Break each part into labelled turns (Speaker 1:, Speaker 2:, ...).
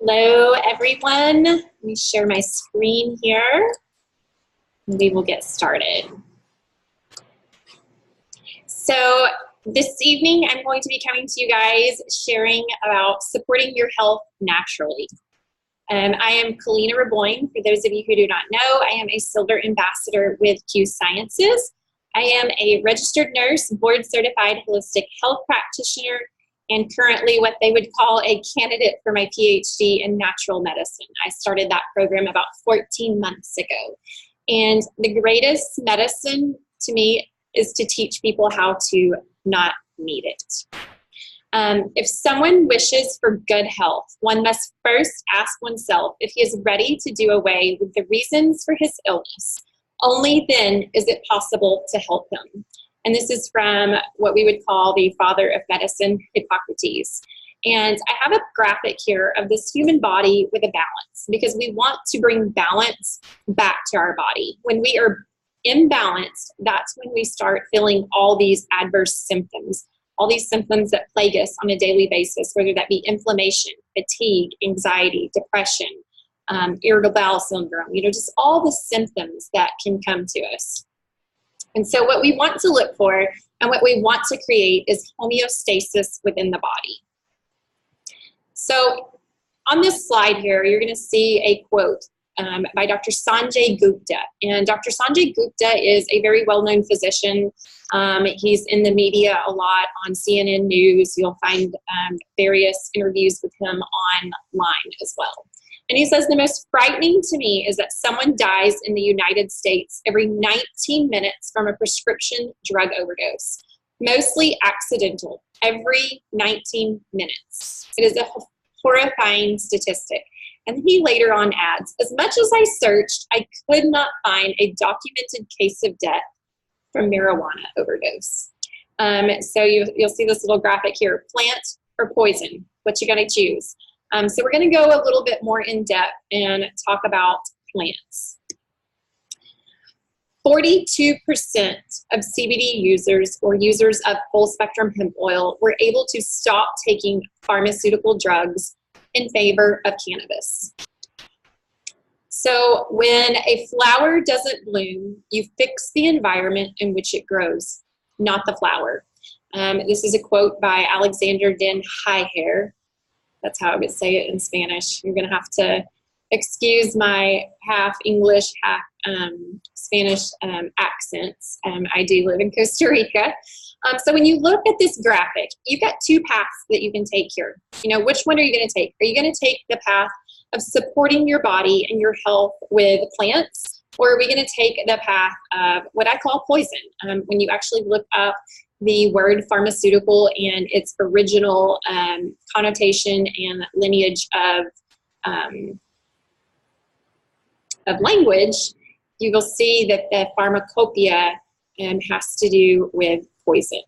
Speaker 1: Hello, everyone. Let me share my screen here. We will get started. So this evening, I'm going to be coming to you guys sharing about supporting your health naturally. I am Kalina Raboyne. For those of you who do not know, I am a Silver Ambassador with Q Sciences. I am a registered nurse, board-certified holistic health practitioner, and currently what they would call a candidate for my PhD in natural medicine. I started that program about 14 months ago. And the greatest medicine to me is to teach people how to not need it. If someone wishes for good health, one must first ask oneself if he is ready to do away with the reasons for his illness. Only then is it possible to help him. And this is from what we would call the father of medicine, Hippocrates. And I have a graphic here of this human body with a balance, because we want to bring balance back to our body. When we are imbalanced, that's when we start feeling all these adverse symptoms, all these symptoms that plague us on a daily basis, whether that be inflammation, fatigue, anxiety, depression, irritable bowel syndrome, just all the symptoms that can come to us. And so what we want to look for and what we want to create is homeostasis within the body. So on this slide here, you're going to see a quote by Dr. Sanjay Gupta. And Dr. Sanjay Gupta is a very well-known physician. He's in the media a lot on CNN News. You'll find various interviews with him online as well. And he says, the most frightening to me is that someone dies in the United States every 19 minutes from a prescription drug overdose, mostly accidental, every 19 minutes. It is a horrifying statistic. And he later on adds, as much as I searched, I could not find a documented case of death from marijuana overdose. So you'll see this little graphic here, plant or poison, what you gotta choose. So we're going to go a little bit more in depth and talk about plants. 42% of CBD users or users of full spectrum hemp oil were able to stop taking pharmaceutical drugs in favor of cannabis. So when a flower doesn't bloom, you fix the environment in which it grows, not the flower. This is a quote by Alexander Den Heijer. That's how I would say it in Spanish. You're going to have to excuse my half English, half Spanish accents. I do live in Costa Rica. So when you look at this graphic, you've got two paths that you can take here. Which one are you going to take? Are you going to take the path of supporting your body and your health with plants? Or are we going to take the path of what I call poison? When you actually look up the word pharmaceutical and its original connotation and lineage of language, you will see that the pharmacopoeia has to do with poison.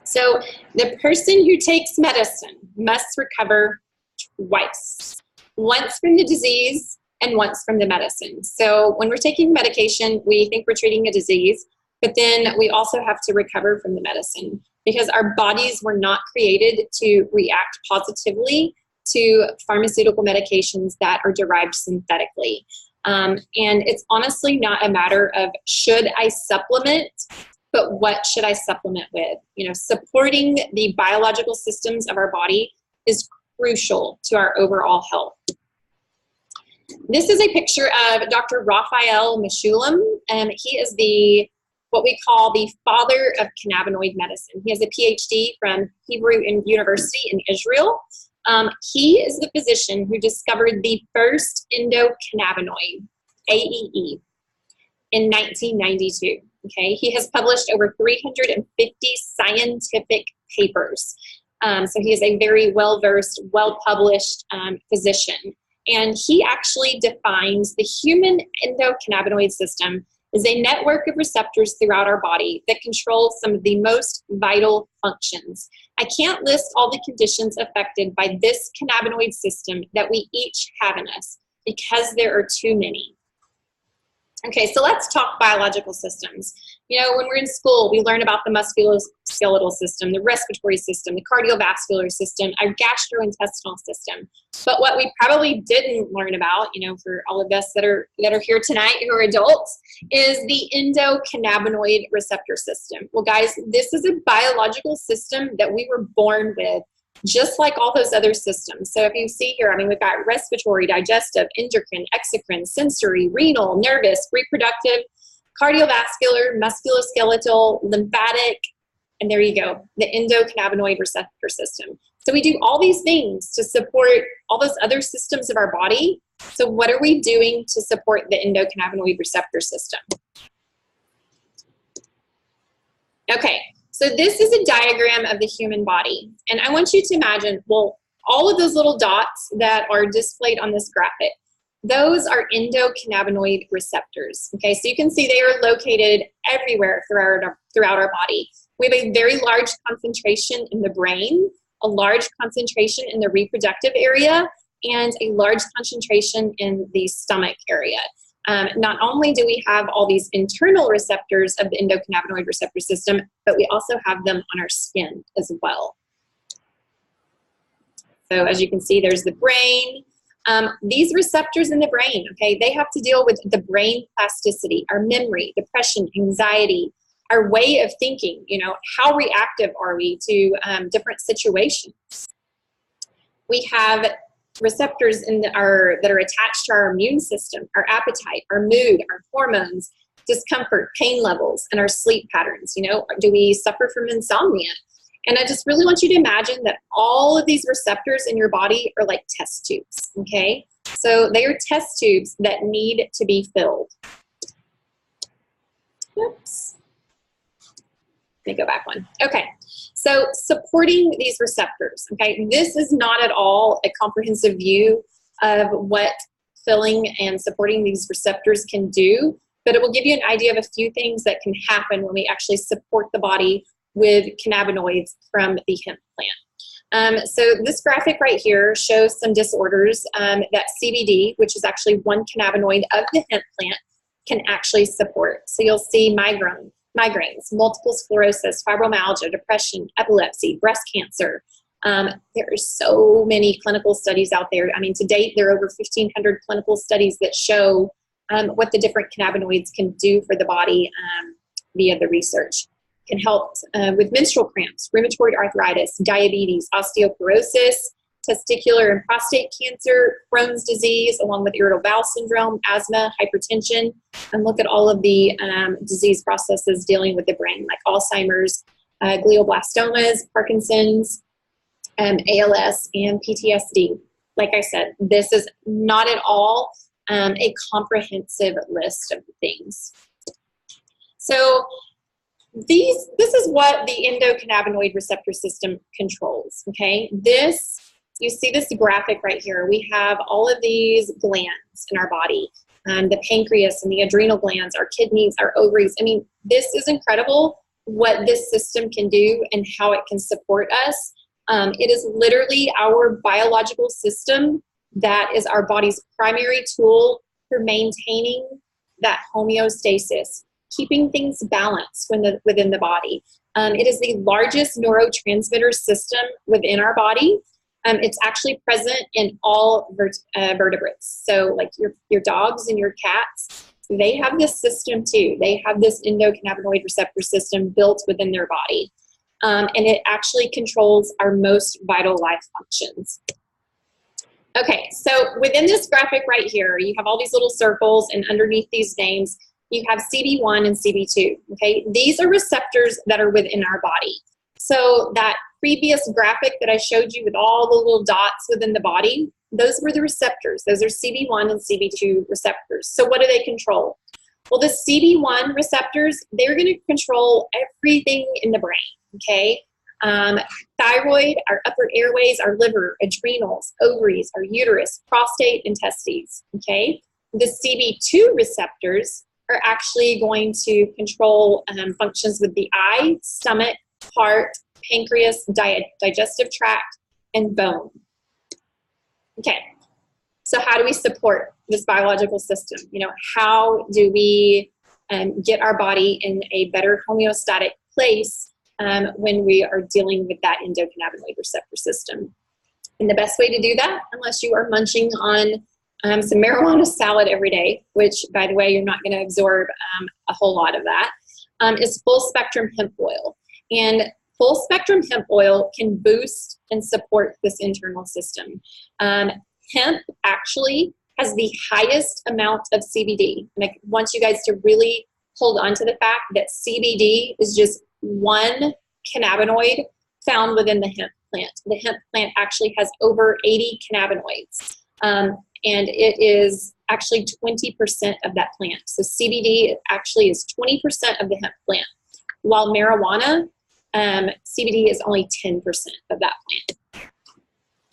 Speaker 1: So the person who takes medicine must recover twice, once from the disease and once from the medicine. So when we're taking medication, we think we're treating a disease, but then we also have to recover from the medicine, because our bodies were not created to react positively to pharmaceutical medications that are derived synthetically. And it's honestly not a matter of should I supplement, but what should I supplement with? Supporting the biological systems of our body is crucial to our overall health. This is a picture of Dr. Raphael Mechoulam. He is what we call the father of cannabinoid medicine. He has a PhD from Hebrew University in Israel. He is the physician who discovered the first endocannabinoid, AEE, in 1992. Okay, he has published over 350 scientific papers. So he is a very well-versed, well-published physician. And he actually defines the human endocannabinoid system is a network of receptors throughout our body that control some of the most vital functions. I can't list all the conditions affected by this cannabinoid system that we each have in us, because there are too many. Okay, so let's talk biological systems. You know, when we're in school, we learn about the musculoskeletal system, the respiratory system, the cardiovascular system, our gastrointestinal system. But what we probably didn't learn about, you know, for all of us that are here tonight who are adults, is the endocannabinoid receptor system. Well, guys, this is a biological system that we were born with, just like all those other systems. So if you see here, I mean, we've got respiratory, digestive, endocrine, exocrine, sensory, renal, nervous, reproductive, cardiovascular, musculoskeletal, lymphatic, and there you go, the endocannabinoid receptor system. So we do all these things to support all those other systems of our body. So what are we doing to support the endocannabinoid receptor system? Okay. So this is a diagram of the human body. And I want you to imagine, well, all of those little dots that are displayed on this graphic, those are endocannabinoid receptors. Okay, so you can see they are located everywhere throughout our body. We have a very large concentration in the brain, a large concentration in the reproductive area, and a large concentration in the stomach area. Not only do we have all these internal receptors of the endocannabinoid receptor system, but we also have them on our skin as well. So as you can see, there's the brain. These receptors in the brain, okay, they have to deal with the brain plasticity, our memory, depression, anxiety, our way of thinking, you know, how reactive are we to different situations. We have receptors that are attached to our immune system, our appetite, our mood, our hormones, discomfort, pain levels, and our sleep patterns. You know, do we suffer from insomnia? And I just really want you to imagine that all of these receptors in your body are like test tubes, okay? So they are test tubes that need to be filled. Oops. Let me go back one. Okay. So supporting these receptors, okay, this is not at all a comprehensive view of what filling and supporting these receptors can do, but it will give you an idea of a few things that can happen when we actually support the body with cannabinoids from the hemp plant. So this graphic right here shows some disorders that CBD, which is actually one cannabinoid of the hemp plant, can actually support. So you'll see migraines, multiple sclerosis, fibromyalgia, depression, epilepsy, breast cancer. There are so many clinical studies out there. I mean, to date, there are over 1,500 clinical studies that show what the different cannabinoids can do for the body via the research. Can help with menstrual cramps, rheumatoid arthritis, diabetes, osteoporosis, testicular and prostate cancer, Crohn's disease, along with irritable bowel syndrome, asthma, hypertension, and look at all of the disease processes dealing with the brain, like Alzheimer's, glioblastomas, Parkinson's, ALS, and PTSD. Like I said, this is not at all a comprehensive list of things. So this is what the endocannabinoid receptor system controls, okay? You see this graphic right here. We have all of these glands in our body, the pancreas and the adrenal glands, our kidneys, our ovaries. I mean, this is incredible what this system can do and how it can support us. It is literally our biological system that is our body's primary tool for maintaining that homeostasis, keeping things balanced within the body. It is the largest neurotransmitter system within our body. It's actually present in all vertebrates. So like your dogs and your cats, they have this system too. They have this endocannabinoid receptor system built within their body. And it actually controls our most vital life functions. Okay, so within this graphic right here, you have all these little circles, and underneath these names, you have CB1 and CB2, okay? These are receptors that are within our body. So that previous graphic that I showed you with all the little dots within the body, those were the receptors. Those are CB1 and CB2 receptors. So what do they control? Well, the CB1 receptors, they're going to control everything in the brain, okay? Thyroid, our upper airways, our liver, adrenals, ovaries, our uterus, prostate, and testes, okay? The CB2 receptors are actually going to control functions with the eye, stomach, heart, pancreas, digestive tract, and bone. Okay, So how do we support this biological system? You know, how do we get our body in a better homeostatic place when we are dealing with that endocannabinoid receptor system? And the best way to do that, unless you are munching on some marijuana salad every day, which, by the way, you're not going to absorb a whole lot of that, is full spectrum hemp oil. And full spectrum hemp oil can boost and support this internal system. Hemp actually has the highest amount of CBD. And I want you guys to really hold on to the fact that CBD is just one cannabinoid found within the hemp plant. The hemp plant actually has over 80 cannabinoids. And it is actually 20% of that plant. So CBD actually is 20% of the hemp plant, while marijuana, CBD is only 10% of that plant.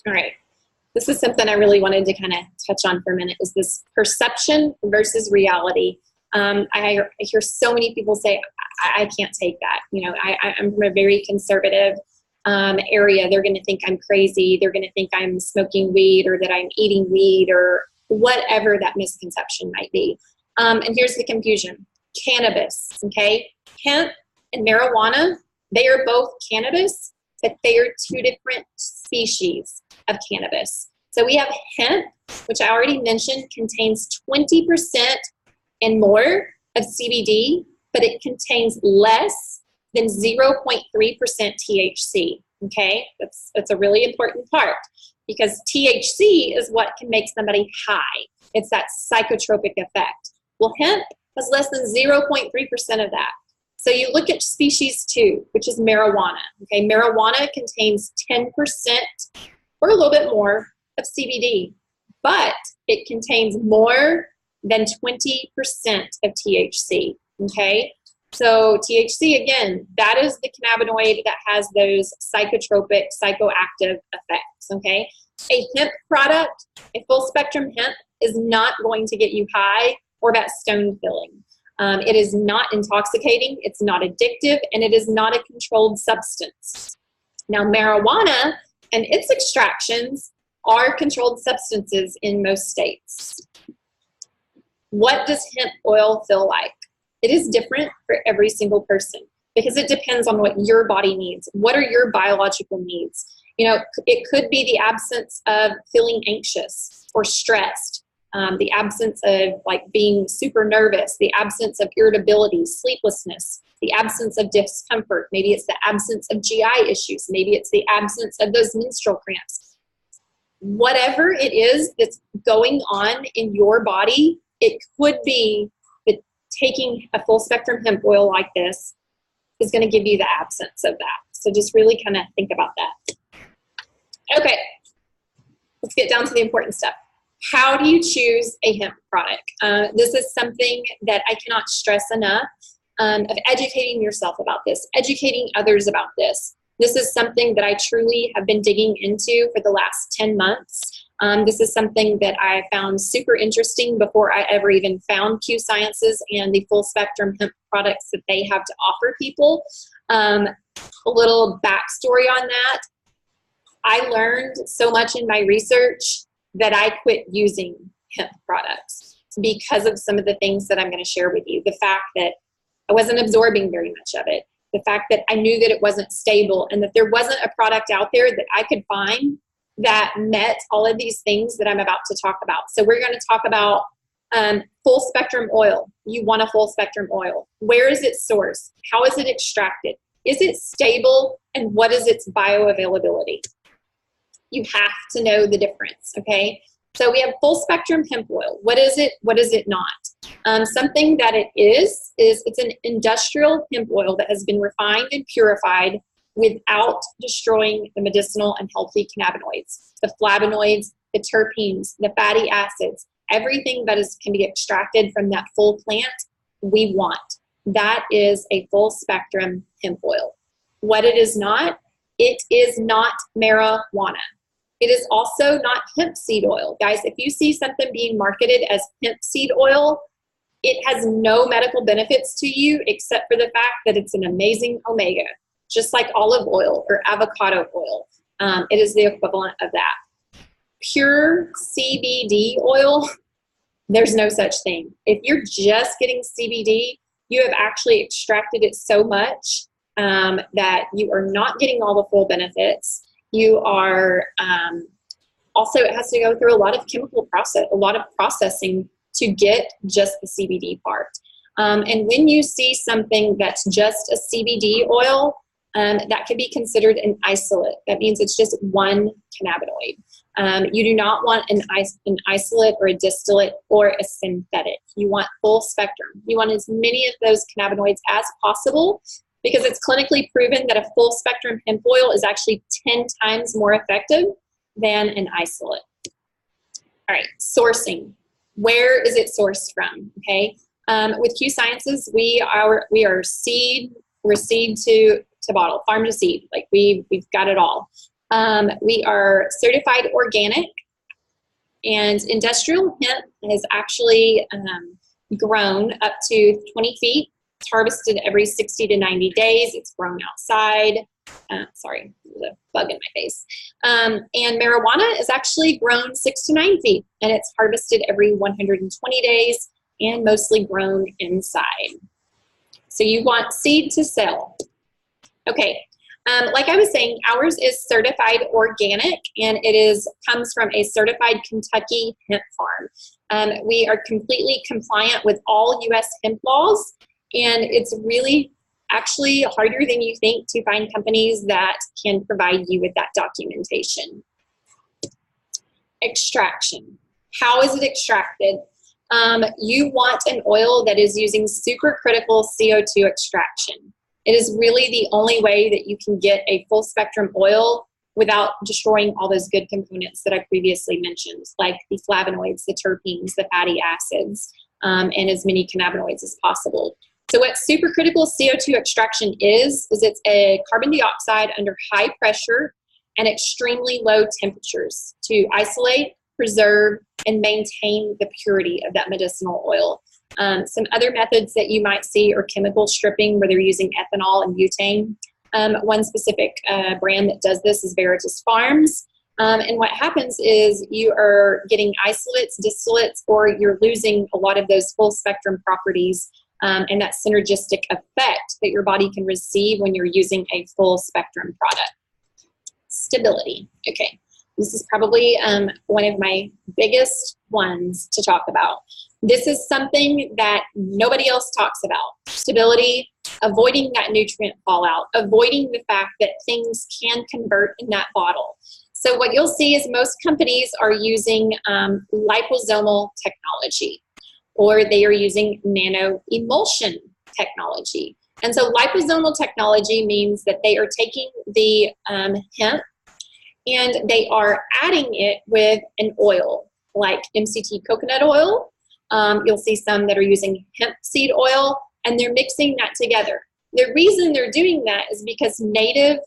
Speaker 1: All right. This is something I really wanted to kind of touch on for a minute, is this perception versus reality. I hear so many people say, I can't take that. You know, I'm from a very conservative area. They're going to think I'm crazy. They're going to think I'm smoking weed, or that I'm eating weed, or whatever that misconception might be. And here's the confusion. Cannabis, okay? Hemp and marijuana, they are both cannabis, but they are two different species of cannabis. So we have hemp, which I already mentioned, contains 20% and more of CBD, but it contains less than 0.3% THC, okay? That's a really important part, because THC is what can make somebody high. It's that psychotropic effect. Well, hemp has less than 0.3% of that. So you look at species 2, which is marijuana, okay? Marijuana contains 10% or a little bit more of CBD, but it contains more than 20% of THC, okay? So THC, again, that is the cannabinoid that has those psychotropic, psychoactive effects, okay? A hemp product, a full spectrum hemp, is not going to get you high or that stone filling. It is not intoxicating, it's not addictive, and it is not a controlled substance. Now, marijuana and its extractions are controlled substances in most states. What does hemp oil feel like? It is different for every single person, because it depends on what your body needs. What are your biological needs? You know, it could be the absence of feeling anxious or stressed, the absence of like being super nervous, the absence of irritability, sleeplessness, the absence of discomfort. Maybe it's the absence of GI issues. Maybe it's the absence of those menstrual cramps. Whatever it is that's going on in your body, it could be that taking a full spectrum hemp oil like this is going to give you the absence of that. So just really kind of think about that. Okay, let's get down to the important stuff. How do you choose a hemp product? This is something that I cannot stress enough, of educating yourself about this, educating others about this. This is something that I truly have been digging into for the last 10 months. This is something that I found super interesting before I ever even found Q Sciences and the full spectrum hemp products that they have to offer people. A little backstory on that. I learned so much in my research that I quit using hemp products because of some of the things that I'm going to share with you. The fact that I wasn't absorbing very much of it. The fact that I knew that it wasn't stable, and that there wasn't a product out there that I could find that met all of these things that I'm about to talk about. So we're going to talk about full spectrum oil. You want a full spectrum oil. Where is it sourced? How is it extracted? Is it stable? And what is its bioavailability? You have to know the difference, okay? So we have full spectrum hemp oil. What is it? What is it not? Something that it is it's an industrial hemp oil that has been refined and purified without destroying the medicinal and healthy cannabinoids, the flavonoids, the terpenes, the fatty acids, everything that can be extracted from that full plant, we want. That is a full spectrum hemp oil. What it is not marijuana. It is also not hemp seed oil. Guys, if you see something being marketed as hemp seed oil, it has no medical benefits to you except for the fact that it's an amazing omega, just like olive oil or avocado oil. It is the equivalent of that. Pure CBD oil, there's no such thing. If you're just getting CBD, you have actually extracted it so much that you are not getting all the full benefits. You are also, it has to go through a lot of processing to get just the CBD part. And when you see something that's just a CBD oil, that can be considered an isolate. That means it's just one cannabinoid. You do not want an isolate or a distillate or a synthetic. You want full spectrum. You want as many of those cannabinoids as possible, because it's clinically proven that a full spectrum hemp oil is actually 10 times more effective than an isolate. All right, sourcing. Where is it sourced from? Okay, with Q Sciences, we are seed to bottle, farm to seed. Like we've got it all. We are certified organic, and industrial hemp has actually grown up to 20 feet. It's harvested every 60 to 90 days. It's grown outside. Sorry, there's a bug in my face. And marijuana is actually grown 6 to 9 feet, and it's harvested every 120 days and mostly grown inside. So you want seed to sell. Okay, like I was saying, ours is certified organic, and it comes from a certified Kentucky hemp farm. We are completely compliant with all U.S. hemp laws, and it's really actually harder than you think to find companies that can provide you with that documentation. Extraction. How is it extracted? You want an oil that is using supercritical CO2 extraction. It is really the only way that you can get a full spectrum oil without destroying all those good components that I previously mentioned, like the flavonoids, the terpenes, the fatty acids, and as many cannabinoids as possible. So what supercritical CO2 extraction is it's a carbon dioxide under high pressure and extremely low temperatures to isolate, preserve, and maintain the purity of that medicinal oil. Some other methods that you might see are chemical stripping, where they're using ethanol and butane. One specific brand that does this is Veritas Farms. And what happens is you are getting isolates, distillates, or you're losing a lot of those full spectrum properties and that synergistic effect that your body can receive when you're using a full spectrum product. Stability. Okay, this is probably one of my biggest ones to talk about. This is something that nobody else talks about. Stability, avoiding that nutrient fallout, avoiding the fact that things can convert in that bottle. So what you'll see is most companies are using liposomal technology, or they are using nano-emulsion technology. And so liposomal technology means that they are taking the hemp and they are adding it with an oil like MCT coconut oil. You'll see some that are using hemp seed oil, and they're mixing that together. The reason they're doing that is because native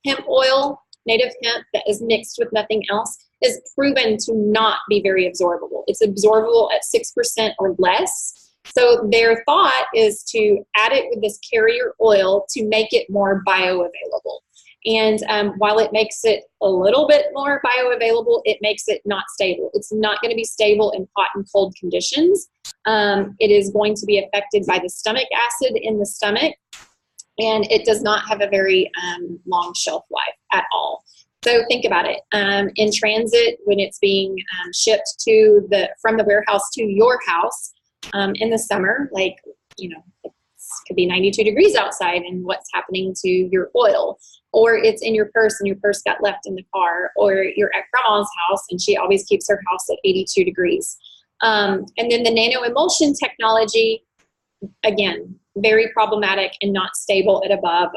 Speaker 1: hemp oil, native hemp that is mixed with nothing else, is proven to not be very absorbable. It's absorbable at 6% or less. So their thought is to add it with this carrier oil to make it more bioavailable. And while it makes it a little bit more bioavailable, it makes it not stable. It's not going to be stable in hot and cold conditions. It is going to be affected by the stomach acid in the stomach, and it does not have a very long shelf life at all. So think about it. In transit, when it's being shipped from the warehouse to your house in the summer, like, you know, it could be 92 degrees outside, and what's happening to your oil? Or it's in your purse and your purse got left in the car, or you're at grandma's house and she always keeps her house at 82 degrees. And then the nano-emulsion technology, again, very problematic and not stable at above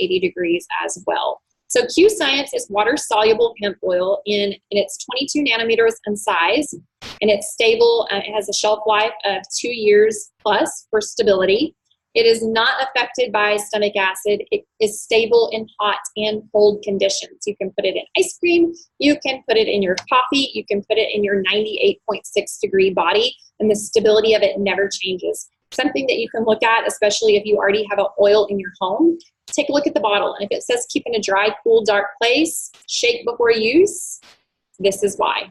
Speaker 1: 80 degrees as well. So Q Science is water-soluble hemp oil, and it's 22 nanometers in size, and it's stable. It has a shelf life of 2 years plus for stability. It is not affected by stomach acid. It is stable in hot and cold conditions. You can put it in ice cream. You can put it in your coffee. You can put it in your 98.6 degree body, and the stability of it never changes. Something that you can look at, especially if you already have an oil in your home, take a look at the bottle. And if it says keep in a dry, cool, dark place, shake before use, this is why.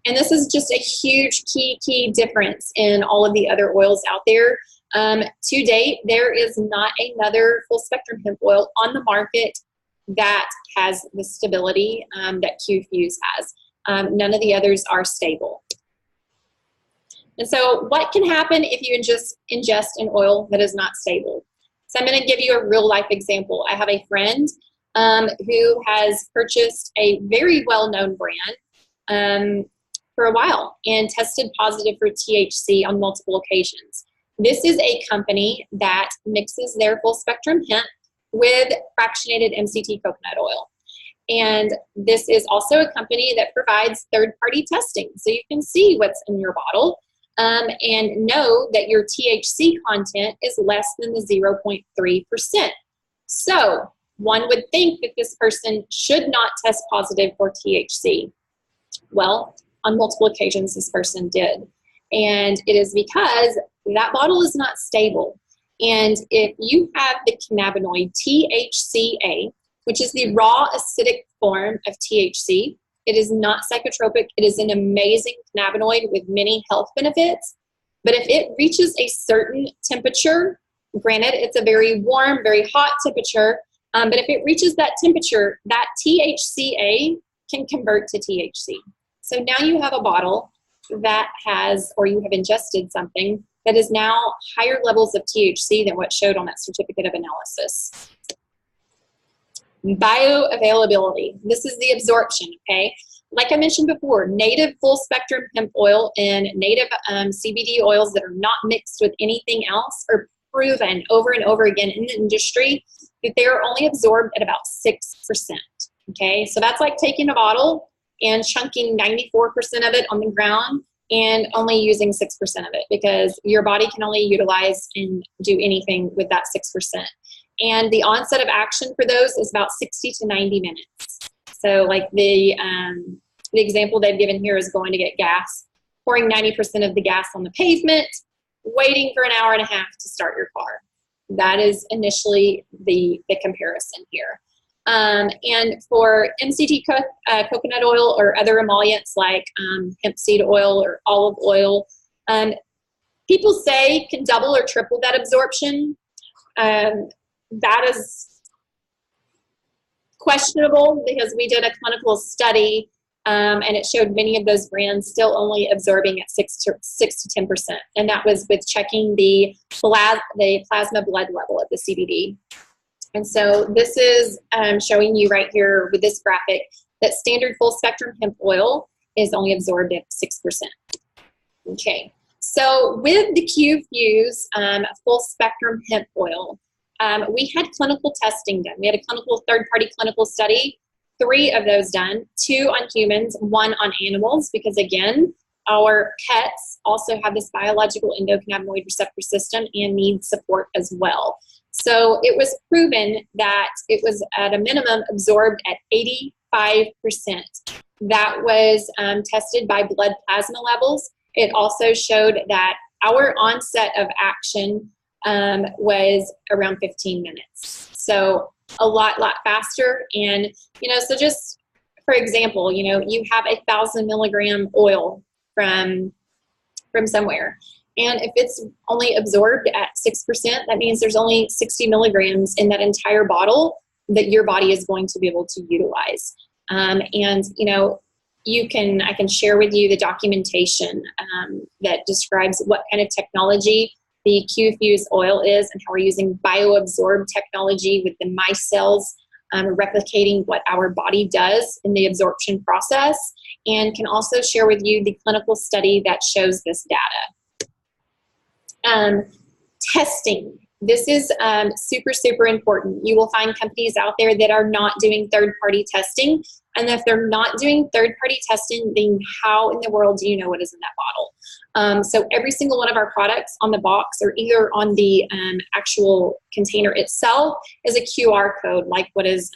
Speaker 1: And this is just a huge key difference in all of the other oils out there. To date, there is not another full spectrum hemp oil on the market that has the stability that Q-Fuse has. None of the others are stable. And so what can happen if you ingest an oil that is not stable? So I'm going to give you a real life example. I have a friend who has purchased a very well-known brand for a while and tested positive for THC on multiple occasions. This is a company that mixes their full spectrum hemp with fractionated MCT coconut oil. And this is also a company that provides third-party testing. So you can see what's in your bottle and know that your THC content is less than the 0.3%. So one would think that this person should not test positive for THC. Well, on multiple occasions, this person did. And it is because that bottle is not stable. And if you have the cannabinoid THCA, which is the raw acidic form of THC, it is not psychotropic. It is an amazing cannabinoid with many health benefits. But if it reaches a certain temperature, granted, it's a very warm, very hot temperature, but if it reaches that temperature, that THCA can convert to THC. So now you have a bottle that has, or you have ingested something that is now higher levels of THC than what showed on that certificate of analysis. Bioavailability. This is the absorption, okay? Like I mentioned before, native full spectrum hemp oil and native CBD oils that are not mixed with anything else are proven over and over again in the industry that they are only absorbed at about 6%, okay? So that's like taking a bottle and chunking 94% of it on the ground and only using 6% of it, because your body can only utilize and do anything with that 6%. And the onset of action for those is about 60 to 90 minutes. So like the example they've given here is going to get gas, pouring 90% of the gas on the pavement, waiting for an hour and a half to start your car. That is initially the comparison here. And for MCT coconut oil or other emollients like hemp seed oil or olive oil, people say can double or triple that absorption. That is questionable because we did a clinical study and it showed many of those brands still only absorbing at 6 to 10%. And that was with checking the plasma blood level of the CBD. And so this is showing you right here with this graphic that standard full spectrum hemp oil is only absorbed at 6%. Okay, so with the Q-Fuse full spectrum hemp oil, we had clinical testing done. We had a third-party clinical study, 3 of those done, 2 on humans, 1 on animals, because again, our pets also have this biological endocannabinoid receptor system and need support as well. So it was proven that it was at a minimum absorbed at 85%. That was tested by blood plasma levels. It also showed that our onset of action was around 15 minutes. So a lot faster. And, so just for example, you have 1,000 milligram oil from somewhere. And if it's only absorbed at 6%, that means there's only 60 milligrams in that entire bottle that your body is going to be able to utilize. And, I can share with you the documentation that describes what kind of technology the Q-Fuse oil is and how we're using bioabsorb technology with the mice cells replicating what our body does in the absorption process, and can also share with you the clinical study that shows this data. Testing. This is super important. You will find companies out there that are not doing third-party testing. And if they're not doing third-party testing, then how in the world do you know what is in that bottle? So every single one of our products on the box or either on the actual container itself is a QR code like what is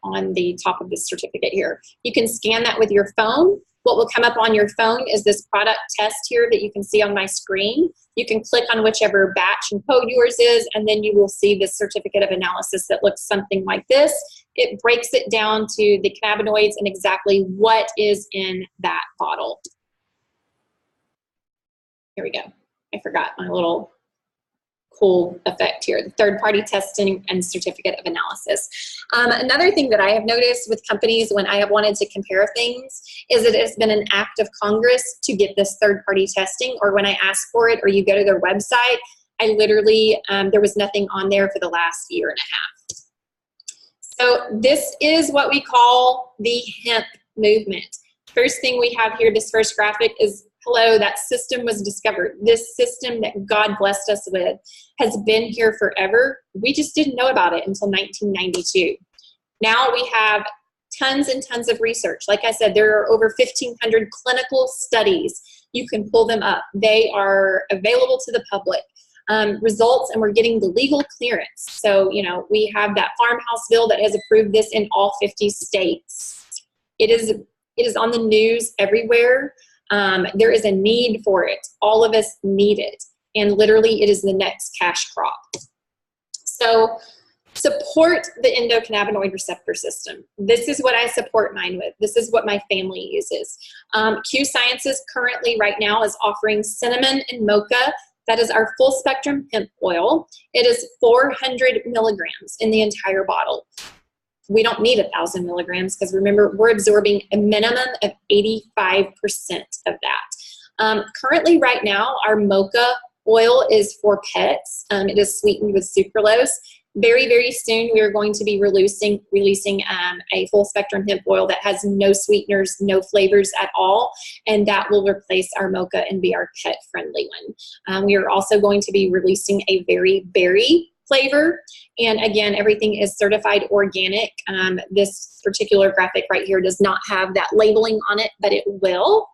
Speaker 1: on the top of this certificate here. You can scan that with your phone What will come up on your phone is this product test here that you can see on my screen. You can click on whichever batch and code yours is, and then you will see this certificate of analysis that looks something like this. It breaks it down to the cannabinoids and exactly what is in that bottle. Here we go. I forgot my little cool effect here, the third-party testing and certificate of analysis. Another thing that I have noticed with companies when I have wanted to compare things is it has been an act of Congress to get this third-party testing, or when I ask for it or you go to their website, I literally, there was nothing on there for the last year and a half. So this is what we call the hemp movement. First thing we have here, this first graphic is, hello, that system was discovered. This system that God blessed us with has been here forever. We just didn't know about it until 1992. Now we have tons and tons of research. Like I said, there are over 1,500 clinical studies. You can pull them up. They are available to the public. Results, and we're getting the legal clearance. So, you know, we have that farmhouse bill that has approved this in all 50 states. It is on the news everywhere. There is a need for it. All of us need it. And literally, it is the next cash crop. So support the endocannabinoid receptor system. This is what I support mine with. This is what my family uses. Q Sciences currently right now is offering cinnamon and mocha. That is our full spectrum hemp oil. It is 400 milligrams in the entire bottle. We don't need 1,000 milligrams because remember, we're absorbing a minimum of 85% of that. Currently right now, our mocha oil is for pets. It is sweetened with sucralose. Very, very soon, we are going to be releasing a full spectrum hemp oil that has no sweeteners, no flavors at all, and that will replace our mocha and be our pet-friendly one. We are also going to be releasing a very berry flavor, and again, everything is certified organic. This particular graphic right here does not have that labeling on it, but it will.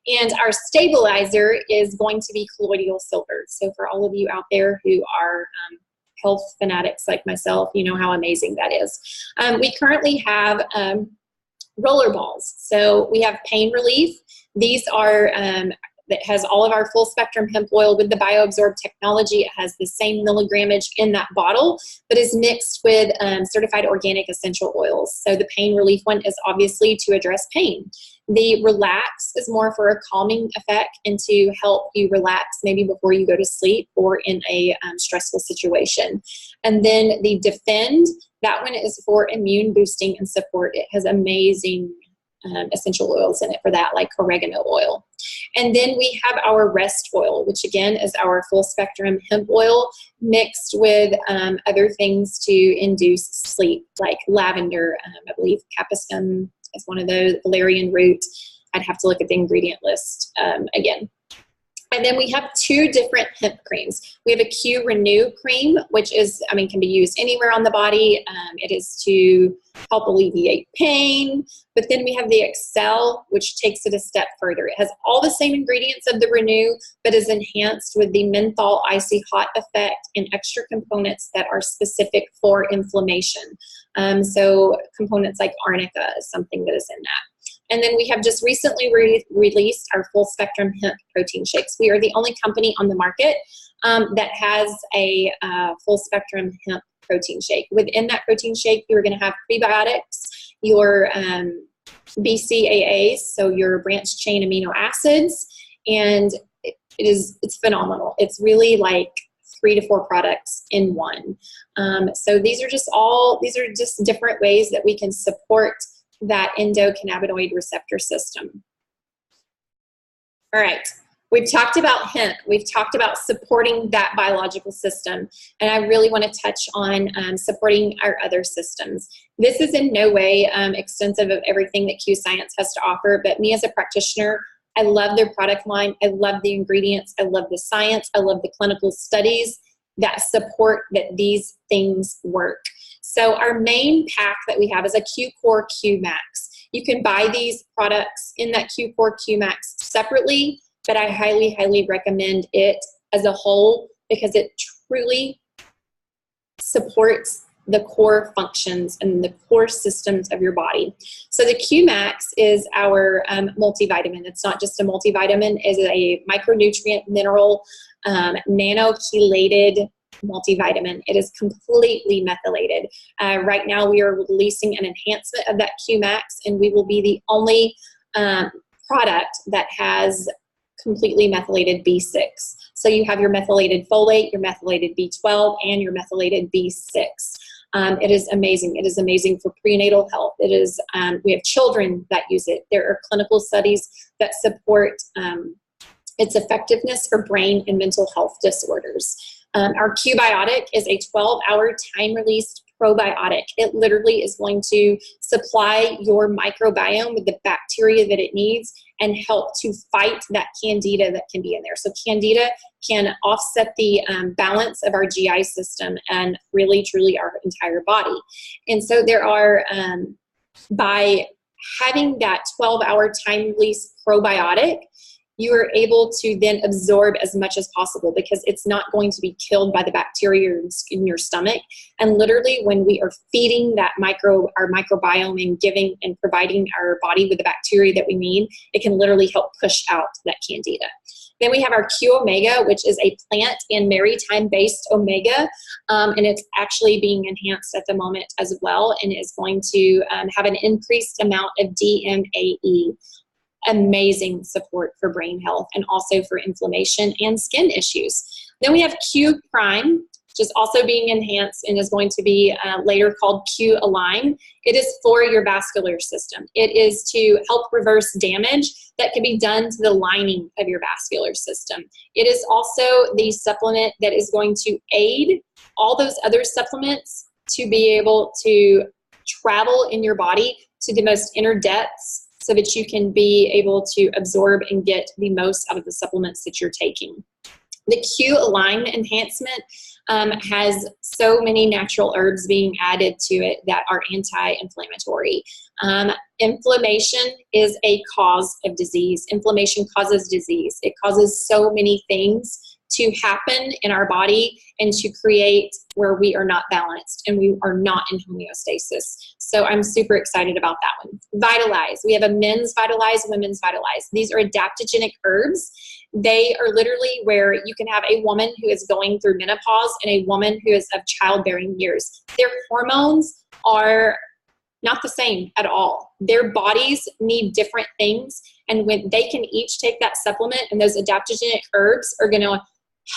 Speaker 1: And our stabilizer is going to be colloidal silver. So for all of you out there who are health fanatics like myself, you know how amazing that is. We currently have roller balls. So we have pain relief. These are, that has all of our full spectrum hemp oil with the bioabsorb technology. It has the same milligrammage in that bottle, but is mixed with certified organic essential oils. So the pain relief one is obviously to address pain. The relax is more for a calming effect and to help you relax maybe before you go to sleep or in a stressful situation. And then the defend, that one is for immune boosting and support. It has amazing essential oils in it for that, like oregano oil. And then we have our rest oil, which again is our full spectrum hemp oil mixed with other things to induce sleep, like lavender, I believe capsicum is one of those, valerian root. I'd have to look at the ingredient list again. And then we have two different hemp creams. We have a Q Renew cream, which is, can be used anywhere on the body. It is to help alleviate pain. But then we have the Excel, which takes it a step further. It has all the same ingredients of the Renew, but is enhanced with the menthol icy hot effect and extra components that are specific for inflammation. So components like arnica is something that is in that. And then we have just recently released our full spectrum hemp protein shakes. We are the only company on the market that has a full spectrum hemp protein shake. Within that protein shake, you're going to have prebiotics, your BCAAs, so your branched chain amino acids, and it's phenomenal. It's really like 3 to 4 products in one. So these are just different ways that we can support that endocannabinoid receptor system. All right, we've talked about hemp. We've talked about supporting that biological system, and I really want to touch on supporting our other systems. This is in no way extensive of everything that Q Science has to offer, but me as a practitioner, I love their product line. I love the ingredients. I love the science. I love the clinical studies that support that these things work. So our main pack that we have is a Q-Core Q-Max. You can buy these products in that Q-Core Q-Max separately, but I highly, highly recommend it as a whole because it truly supports the core functions and the core systems of your body. So the Q-Max is our multivitamin. It's not just a multivitamin, it's a micronutrient mineral nano-chelated multivitamin. It is completely methylated. Right now we are releasing an enhancement of that Q-Max, and we will be the only product that has completely methylated B6. So you have your methylated folate, your methylated B12, and your methylated B6. It is amazing. It is amazing for prenatal health. It is, we have children that use it. There are clinical studies that support its effectiveness for brain and mental health disorders. Our Q-Biotic is a 12-hour time-released probiotic. It literally is going to supply your microbiome with the bacteria that it needs and help to fight that candida that can be in there. So candida can offset the balance of our GI system and really, truly our entire body. And so there are, by having that 12-hour time-release probiotic, you are able to then absorb as much as possible because it's not going to be killed by the bacteria in your stomach. And literally when we are feeding that our microbiome and giving and providing our body with the bacteria that we need, it can literally help push out that candida. Then we have our Q Omega, which is a plant and maritime-based omega, and it's actually being enhanced at the moment as well, and is going to have an increased amount of DMAE. Amazing support for brain health and also for inflammation and skin issues. Then we have Q Prime, which is also being enhanced and is going to be later called Q Align. It is for your vascular system. It is to help reverse damage that can be done to the lining of your vascular system. It is also the supplement that is going to aid all those other supplements to be able to travel in your body to the most inner depths, so that you can be able to absorb and get the most out of the supplements that you're taking. The Q Align enhancement has so many natural herbs being added to it that are anti-inflammatory. Inflammation is a cause of disease. Inflammation causes disease. It causes so many things to happen in our body and to create where we are not balanced and we are not in homeostasis. So I'm super excited about that one. Vitalize. We have a men's Vitalize, women's Vitalize. These are adaptogenic herbs. They are literally where you can have a woman who is going through menopause and a woman who is of childbearing years. Their hormones are not the same at all. Their bodies need different things, and when they can each take that supplement, and those adaptogenic herbs are going to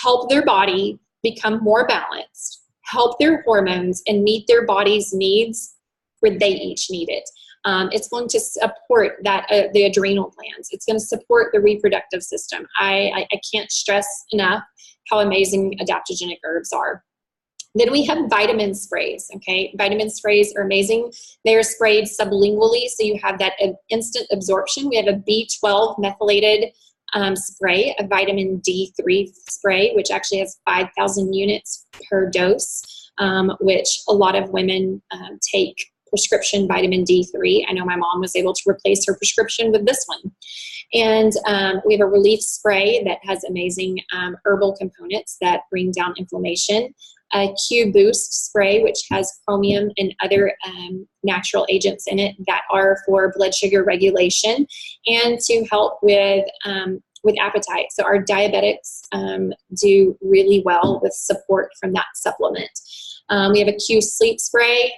Speaker 1: help their body become more balanced, help their hormones, and meet their body's needs where they each need it. It's going to support that the adrenal glands. It's going to support the reproductive system. I can't stress enough how amazing adaptogenic herbs are. Then we have vitamin sprays, okay? Vitamin sprays are amazing. They are sprayed sublingually, so you have that instant absorption. We have a B12 methylated spray, a vitamin D3 spray, which actually has 5,000 units per dose, which a lot of women take prescription vitamin D3. I know my mom was able to replace her prescription with this one. And we have a relief spray that has amazing herbal components that bring down inflammation. A Q Boost spray, which has chromium and other natural agents in it that are for blood sugar regulation and to help with appetite. So our diabetics do really well with support from that supplement. We have a Q Sleep spray.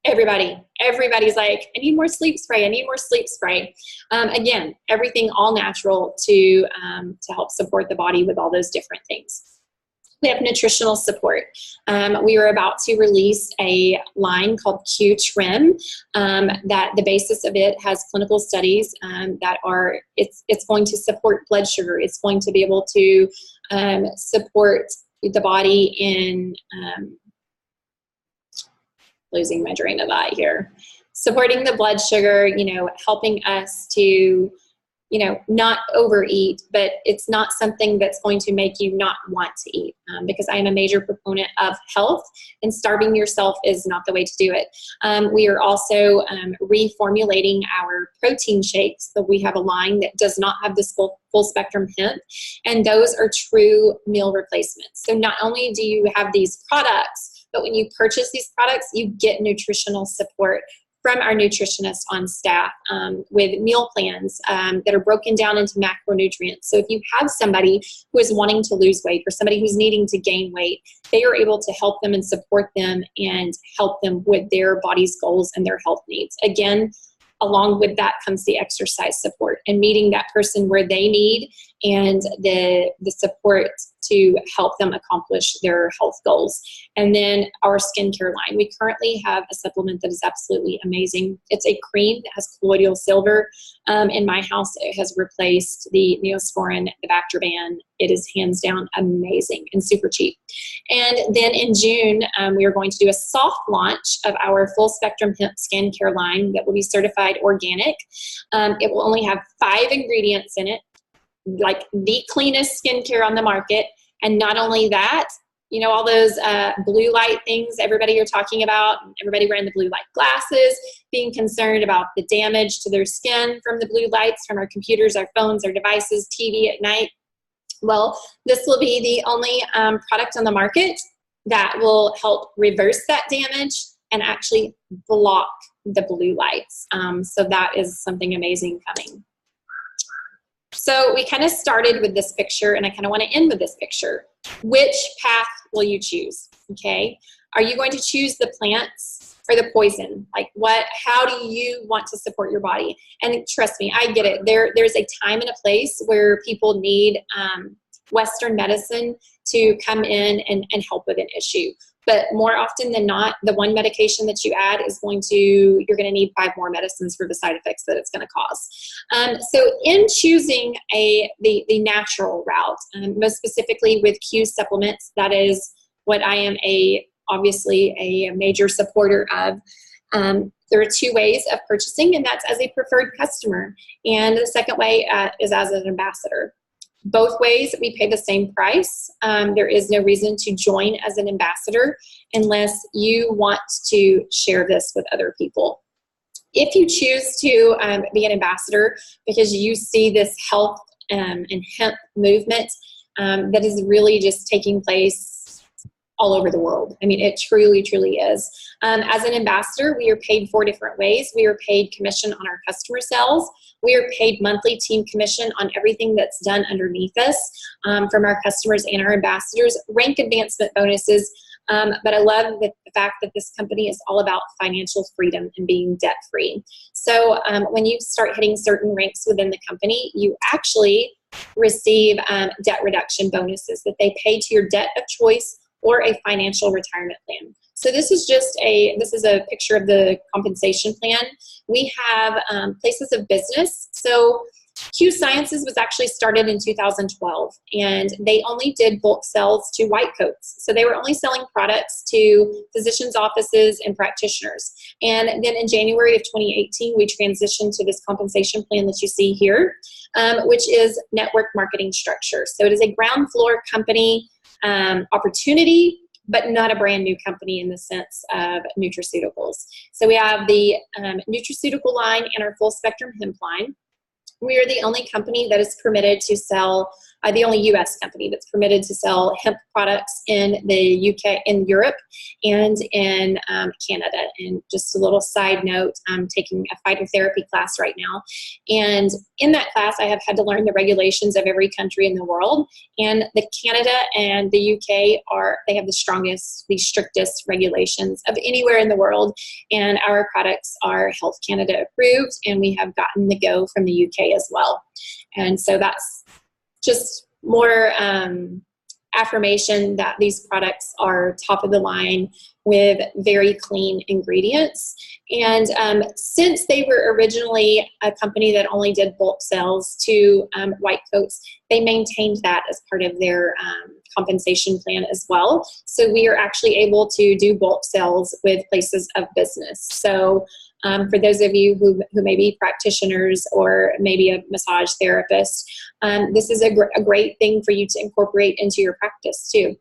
Speaker 1: Everybody's like, I need more sleep spray. I need more sleep spray. Again, everything all natural to help support the body with all those different things. We have nutritional support. We are about to release a line called Q Trim that the basis of it has clinical studies that are, it's going to support blood sugar. It's going to be able to support the body in, losing my train of thought here, supporting the blood sugar, helping us to, not overeat, but it's not something that's going to make you not want to eat because I am a major proponent of health, and starving yourself is not the way to do it. We are also reformulating our protein shakes. So we have a line that does not have this full spectrum hemp, and those are true meal replacements. So not only do you have these products But when you purchase these products, you get nutritional support from our nutritionists on staff with meal plans that are broken down into macronutrients. So if you have somebody who is wanting to lose weight or somebody who's needing to gain weight, they are able to help them and support them and help them with their body's goals and their health needs. Again, along with that comes the exercise support and meeting that person where they need and the support to help them accomplish their health goals. And then our skincare line. We currently have a supplement that is absolutely amazing. It's a cream that has colloidal silver. In my house, it has replaced the Neosporin, the Bactroban. It is hands down amazing and super cheap. And then in June, we are going to do a soft launch of our full spectrum hemp skincare line that will be certified organic. It will only have 5 ingredients in it, like the cleanest skincare on the market. And not only that, you know, all those blue light things everybody are talking about, everybody wearing the blue light glasses, being concerned about the damage to their skin from the blue lights from our computers, our phones, our devices, TV at night. Well, this will be the only product on the market that will help reverse that damage and actually block the blue lights. So that is something amazing coming. So we kind of started with this picture, and I kind of want to end with this picture. Which path will you choose? Okay. Are you going to choose the plants or the poison? Like how do you want to support your body? And trust me, I get it. There's a time and a place where people need Western medicine to come in and help with an issue. But more often than not, the one medication that you add is you're going to need 5 more medicines for the side effects that it's going to cause. So in choosing the natural route, most specifically with Q supplements, that is what I am obviously a major supporter of. There are 2 ways of purchasing, and that's as a preferred customer. And the second way is as an ambassador. Both ways, we pay the same price. There is no reason to join as an ambassador unless you want to share this with other people. If you choose to be an ambassador because you see this health and hemp movement that is really just taking place all over the world. I mean, it truly, truly is. As an ambassador, we are paid 4 different ways. We are paid commission on our customer sales. We are paid monthly team commission on everything that's done underneath us from our customers and our ambassadors, rank advancement bonuses. But I love the fact that this company is all about financial freedom and being debt-free. So when you start hitting certain ranks within the company, you actually receive debt reduction bonuses that they pay to your debt of choice or a financial retirement plan. So this is a picture of the compensation plan. We have places of business. So Q Sciences was actually started in 2012, and they only did bulk sales to white coats. So they were only selling products to physicians' offices and practitioners. And then in January of 2018, we transitioned to this compensation plan that you see here, which is network marketing structure. So it is a ground floor company opportunity, but not a brand new company in the sense of nutraceuticals. So we have the nutraceutical line and our full spectrum hemp line. We are the only company that is permitted to sell, the only U.S. company that's permitted to sell hemp products in the UK, in Europe, and in Canada. And just a little side note, I'm taking a phytotherapy class right now. And in that class, I have had to learn the regulations of every country in the world. And the Canada and the UK they have the strictest regulations of anywhere in the world. And our products are Health Canada approved, and we have gotten the go from the UK as well. And so that's just more affirmation that these products are top of the line with very clean ingredients. And since they were originally a company that only did bulk sales to white coats, they maintained that as part of their compensation plan as well. So we are actually able to do bulk sales with places of business. So for those of you who may be practitioners or maybe a massage therapist, this is a great thing for you to incorporate into your practice too.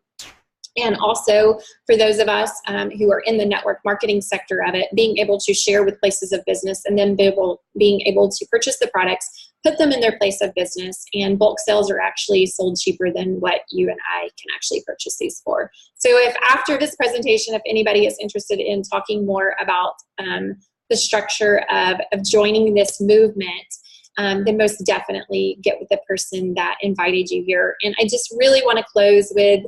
Speaker 1: And also for those of us who are in the network marketing sector of it, being able to share with places of business and then being able to purchase the products, put them in their place of business, and bulk sales are actually sold cheaper than what you and I can actually purchase these for. So if after this presentation, if anybody is interested in talking more about the structure of joining this movement, then most definitely get with the person that invited you here. And I just really want to close with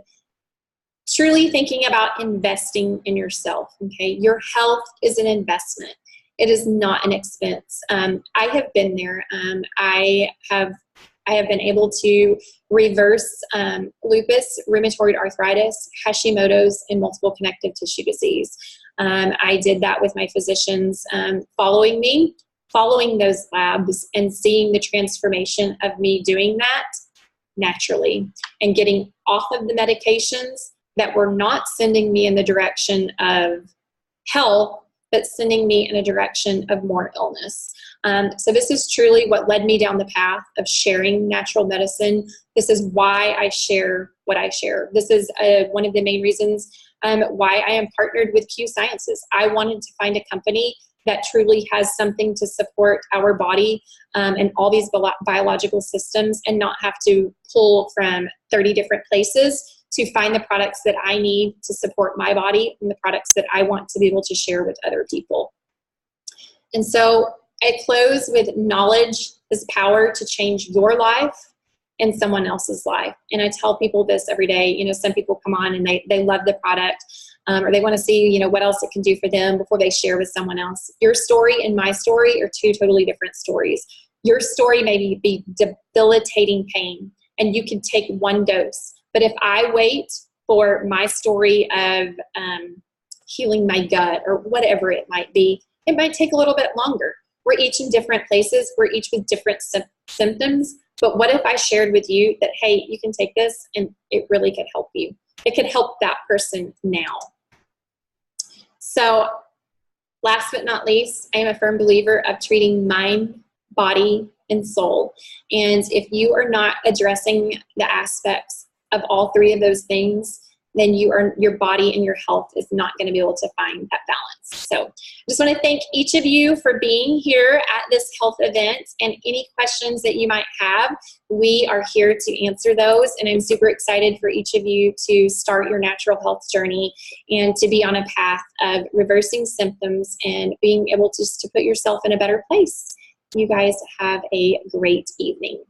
Speaker 1: truly thinking about investing in yourself, okay? Your health is an investment. It is not an expense. I have been there. I have been able to reverse lupus, rheumatoid arthritis, Hashimoto's, and multiple connective tissue disease. I did that with my physicians following me, following those labs, and seeing the transformation of me doing that naturally and getting off of the medications that were not sending me in the direction of health, but sending me in a direction of more illness. So this is truly what led me down the path of sharing natural medicine. This is why I share what I share. This is one of the main reasons why I am partnered with Q Sciences. I wanted to find a company that truly has something to support our body and all these biological systems, and not have to pull from 30 different places to find the products that I need to support my body and the products that I want to be able to share with other people. And so I close with knowledge is power to change your life and someone else's life. And I tell people this every day. You know, some people come on and they love the product, or they want to see, you know, what else it can do for them before they share with someone else. Your story and my story are two totally different stories. Your story may be debilitating pain, and you can take one dose. But if I wait for my story of healing my gut or whatever it might be, it might take a little bit longer. We're each in different places. We're each with different symptoms. But what if I shared with you that, hey, you can take this and it really could help you? It could help that person now. So last but not least, I am a firm believer of treating mind, body, and soul. And if you are not addressing the aspects of all three of those things, then your body and your health is not going to be able to find that balance. So I just want to thank each of you for being here at this health event, and any questions that you might have, we are here to answer those. And I'm super excited for each of you to start your natural health journey and to be on a path of reversing symptoms and being able to put yourself in a better place. You guys have a great evening.